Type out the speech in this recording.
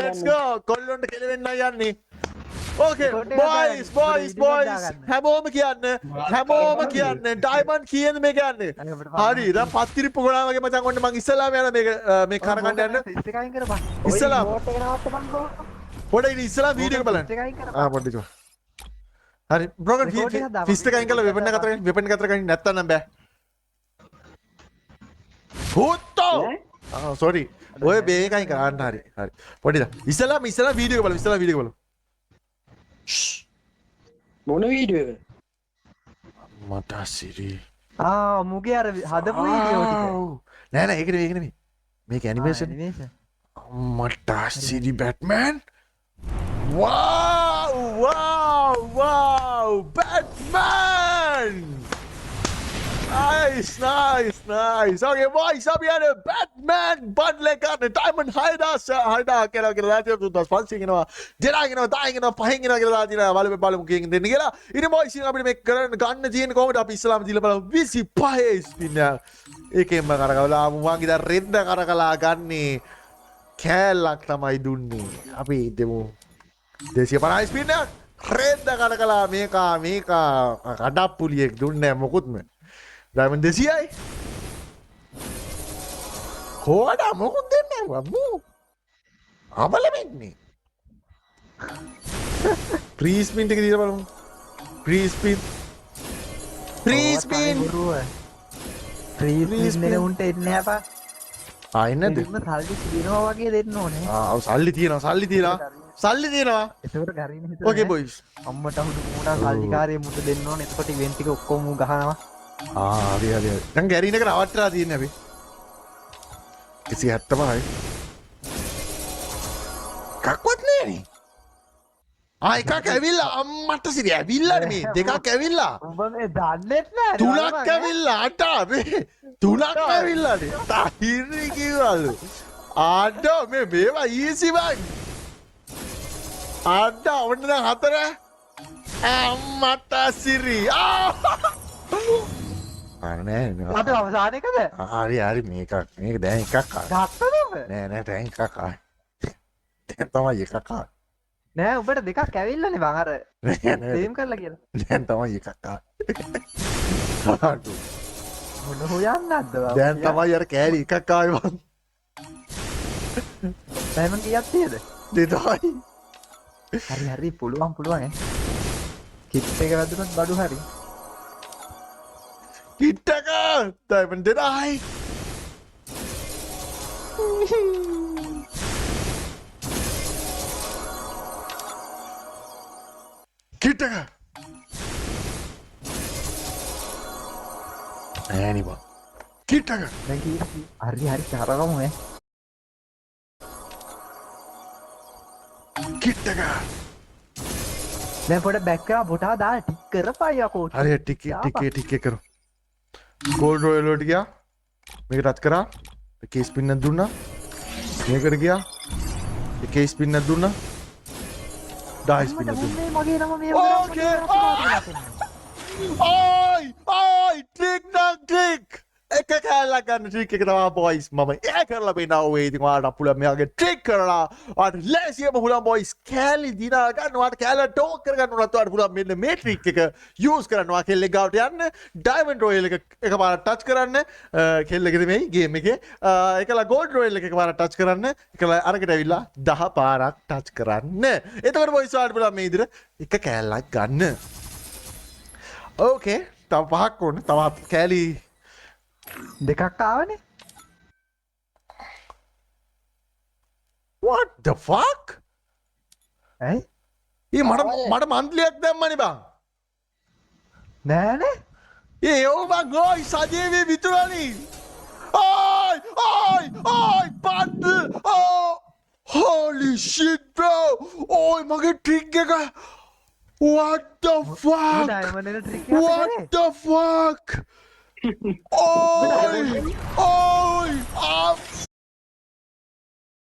let's go. කොල්ලොන්ට කෙලවෙන්න යන්නේ. Okay, boys. හැමෝම කියන්න. ඩයිමන්ඩ් කියන්න මේක යන්නේ. හරි, දැන් පත්තිරිප්පු ගොනා වගේ මචං ඔන්න මං ඉස්සලාම යන මේ කරකන්න යන්න. ඉස්සලාම. පොඩ ඉතින් ඉස්සලාම වීඩියෝ එක බලන්න. පොඩ්ඩක්. හරි, බ්‍රෝකන් ෆිස්ට් එක අයින් කරලා වෙපන් එක අතර ගන්න නැත්තම් නම් බෑ. හුත්තෝ. sorry. ඔය මේක අයින් කරන්න හරි. පොඩ්ඩක්. ඉස්සලාම වීඩියෝ එක බලමු. මොන වීඩියෝ එක? මට සිරි. මුගේ අර හදපු වීඩියෝ ටික. නෑ ඒක නෙමෙයි. මේක ඇනිමේෂන්. මට සිරි Batman. wow Batman. Nice. Okay, boys, අපි යන Batman bundle එක ගන්න Diamond 6000 කියලා දාතිය 2500 ගෙනවා. දෙනා ගෙනවා 10 ගෙනවා 5 ගෙනවා කියලා දාතිනා බලමු කියෙන් දෙන්න කියලා. ඉතින් boys ඉතින් අපිට මේක ගන්න තියෙන්නේ කොහොමද? අපි ඉස්සලාම දීලා බලමු 25 ස්පින් එක. ඒකෙන්ම කරකවලා මම ඉතින් රෙද්ද කරකලා ගන්නේ කෑල්ලක් තමයි දුන්නේ. අපි දෙමු 250 ස්පින් එක. රෙද්ද කරකලා මේක කඩප්පුලියෙක් දුන්නේ මොකුත්ම. Diamond 200යි. කොහොමද මොකුත් දෙන්නේ වම්මු. අමල වෙන්නේ. free spin එක දීලා බලමු. free spin එක උන්ට එන්නේ නැපා. එන්නේ නැද්ද? දෙන්න සල්ලි තියනවා වගේ දෙන්න ඕනේ. සල්ලි තියෙනවා. එතකොට ගරින්න හිතුවා. Okay boys. අම්මට මුණා සල්ලිකාරයේ මුට දෙන්න ඕනේ. එතකොට ඉවෙන්ට් එක ඔක්කොම ගහනවා. හරි. දැන් ගැරීන එක නවත්තලා තියෙන්නේ අපි. 175යි. කක්වත් නෑනේ. එකක් ඇවිල්ලා අම්මට සිරි ඇවිල්ලානේ මේ දෙකක් ඇවිල්ලා. උඹ මේ දන්නේත් නෑ. තුනක් ඇවිල්ලා අට මේ තුනක් ඇවිල්ලානේ. තහිරි කිව්වලු. මේ මේවා ඊසි බං. ඔන්න දැන් හතර. අම්මට සිරි. නෑ අද අවසාන එකද? හරි මේක දැන් එකක් ගත්තද ඔබ? නෑ දැන් එකක් ආයි. දැන් තමයි එකක් ආයි. නෑ උඹට දෙකක් ඇවිල්ලානේ බං අර සේම් කරලා කියලා. දැන් තමයි එකක් ආයි. මොන හොයන්නද බං? දැන් තමයි අර කෑලි එකක් ආයි බං. දැන් කීයක් තියෙද? දෙතයි. හරි පුළුවන් ඈ. කිට් එක වැදුනොත් බඩු හරි. කිට්ටක Diamond 2000යි. කිට්ටක නෑනිබා කිට්ටක දැන් හරි කරගමු ඈ. කිට්ටක දැන් පොඩ බැක් කරලා බොටා දාලා ටික් කරපයි යකෝ. හරි ටික කරු. ගෝල්ඩ් රොයල් වලට ගියා. මේක ටච් කරා. එකේ ස්පින් එකක් දුන්නා. මේකට ගියා. එකේ ස්පින් එකක් දුන්නා. 10 ස්පින් එකක් දුන්නා. මගේ නම මේ ඕකේ. ට්‍රික්. එක කෑල්ලක් ගන්න ට්‍රික් එක තමයි බොයිස් මම ඒ කරලා පෙන්නනවා ඔය ඉතින් ඔයාලට පුළුවන් මෙයාගේ ට්‍රික් කරලා ඔයාලට ලෑසියම පුළුවන් බොයිස් කෑලි දිනා ගන්න ඔයාලට කෑල්ල ටෝක් කරගන්න උනත් ඔයාලට පුළුවන් මෙන්න මේ ට්‍රික් එක යූස් කරන්න ඔයා කෙල්ලෙක් ගාවට යන්න ඩයමන්ඩ් රොයල් එක එකපාරක් ටච් කරන්න කෙල්ලෙක් නෙමෙයි ගේම් එකේ ඒකලා ගෝල්ඩ් රොයල් එක එකපාරක් ටච් කරන්න ඒකලා අරකට ඇවිල්ලා 10 පාරක් ටච් කරන්න එතකොට බොයිස් ඔයාලට පුළුවන් මේ විදිහට එක කෑල්ලක් ගන්න ඕකේ තව පහක් ඕනේ තවත් කෑලි දෙකක් ආවනේ. What the fuck? ඇයි? මට මන්ත්ලියක් දැම්මනේ බං. නෑනේ. ඕ බං ගෝයි සජීවී විතරනේ. බන්ඩල්. Holy shit bro. මගේ ට්‍රික් එක. What the fuck? What the fuck?